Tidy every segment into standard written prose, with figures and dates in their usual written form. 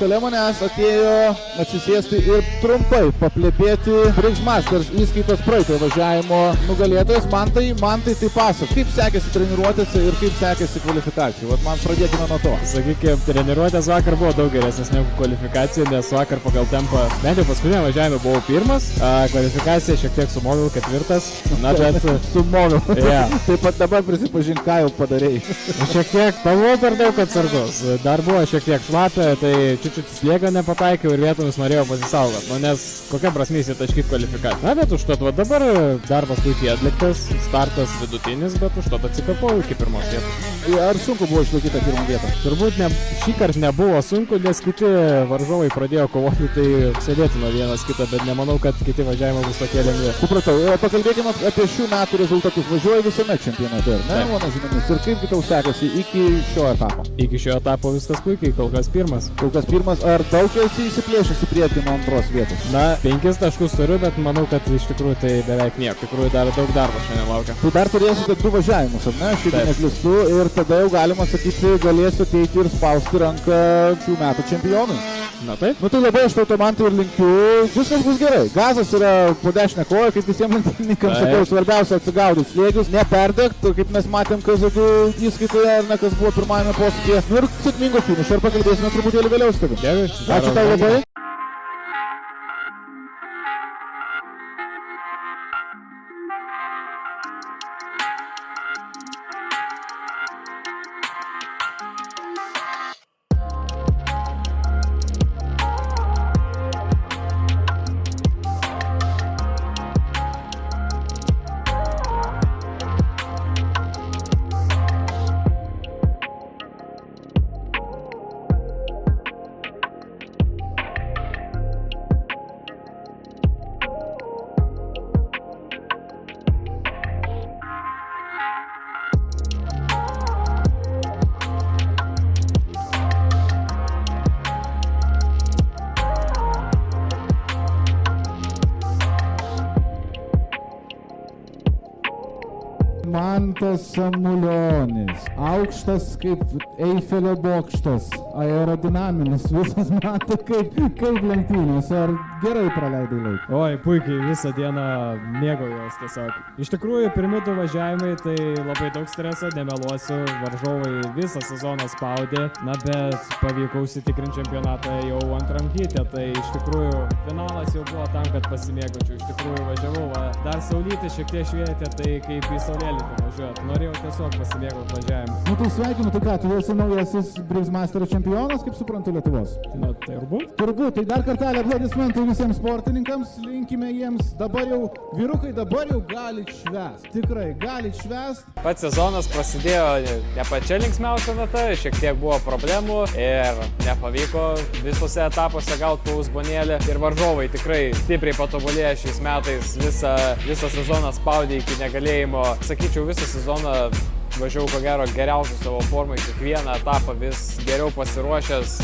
Šalia manęs atėjo atsisėsti ir trumpai paplepėti Briggsmasters įskaitos praeito važiavimo nugalėtojas. Mantai tai pasako, kaip sekėsi treniruotėse ir kaip sekėsi kvalifikacijų. Vat man pradėkime nuo to. Sakykime, treniruotės vakar buvo daug geresnės negu kvalifikacija, nes vakar pagal tempą, bent jau paskutinė važiavime buvau pirmas, kvalifikacija šiek tiek sumoviau ketvirtas, na bet sumoviau. Yeah. Taip pat dabar prisipažink, ką jau padarėjai. Šiek tiek buvau per daug atsargus, dar buvo šiek tiek šlapia, tai čiut slėgą nepataikiau ir vietomis norėjau pasisaugoti, nu nes kokia prasmė įsitaškyti kvalifikaciją. Na bet užtat va dabar darbas puikiai atliktas, startas vidutinis, bet užtat atsikapau iki pirmos vietos. Ar sunku buvo išlaikyti tą pirmą vietą? Turbūt šį kartą nebuvo sunku, nes kiti varžovai pradėjo kovoti, tai sėdėtino vienas kitą, bet nemanau, kad kiti važiavimai bus tokie lengvi. Supratau, pakalbėkime apie šių metų rezultatus. Važiuoji visame čempionate, ne? Mano žiniomis. Ir kaip tau sekasi iki šio etapo? Iki šio etapo viskas puikiai, kol kas pirmas. Ar daug esi įsiplėšęs į priekį nuo antros vietos? Na, 5 taškus turiu, bet manau, kad iš tikrųjų tai beveik nieko. Iš tikrųjų dar daug darbo šiandien laukia. Tu dar turėsite 2 važiavimus, ar ne? Šitai neklystu. Ir tada jau galima sakyti, galėsiu ateiti ir spausti ranką šių metų čempionui. Na taip. Nu tai labai aš tau Mantai ir linkiu. Viskas bus gerai. Gazas yra po dešinę koją, kaip visiems lenktynininkams sakau, svarbiausia atsigaudyti slėgius, neperdegti, kaip mes matėm Kazadų įskaitoje, ar ne, kas buvo pirmajame posūkyje. Ir sėkmingo finišo, ir pakalbėsime truputėlį vėliau su tavimi. Ačiū tau labai. Mantas Samulionis, aukštas kaip Eifelio bokštas, aerodinaminis, visas matai kaip lenktynės, ar gerai praleidai laiką? Oi, puikiai, visą dieną mėgaujuos tiesiog. Iš tikrųjų, pirmi 2 važiavimai, tai labai daug streso, nemeluosiu, varžovai visą sezoną spaudė, na bet pavyko užsitikrinti čempionatą jau antram hyte, tai iš tikrųjų finalas jau buvo tam, kad pasimėgaučiau, iš tikrųjų važiavau, dar saulytė šiek tiek švietė, tai kaip į saulėlį važiuoti, norėjau tiesiog pasimėgauti važiavimą. Nu tai sveikinu, tai ką, tu esi naujasis Briggsmasterio čempionas, kaip suprantu, Lietuvos? Na, tai turbūt. Turbūt, tai dar kartelį aplodismentai visiems sportininkams, linkime jiems, dabar jau, vyrukai, dabar jau galit švęst, tikrai galit švęst. Pats sezonas prasidėjo ne pačia linksmiausia vieta, šiek tiek buvo problemų ir nepavyko visose etapuose gauti po uzbonėlį ir varžovai tikrai stipriai patobulėjo šiais metais, visą sezoną spaudė iki negalėjimo. Sakyčiau, visą sezoną važiavau ko gero geriausių savo formai, kiekvieną etapą vis geriau pasiruošęs.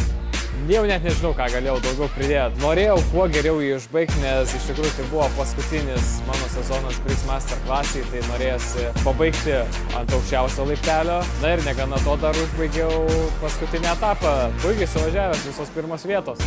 Jau net nežinau, ką galėjau daugiau pridėti. Norėjau kuo geriau jį išbaigti, nes iš tikrųjų tai buvo paskutinis mano sezonas Briggsmaster klasėje, tai norėjosi pabaigti ant aukščiausio laiptelio. Na ir negana to dar užbaigiau paskutinį etapą, puikiai suvažiavęs visos pirmos vietos.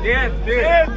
Dėti!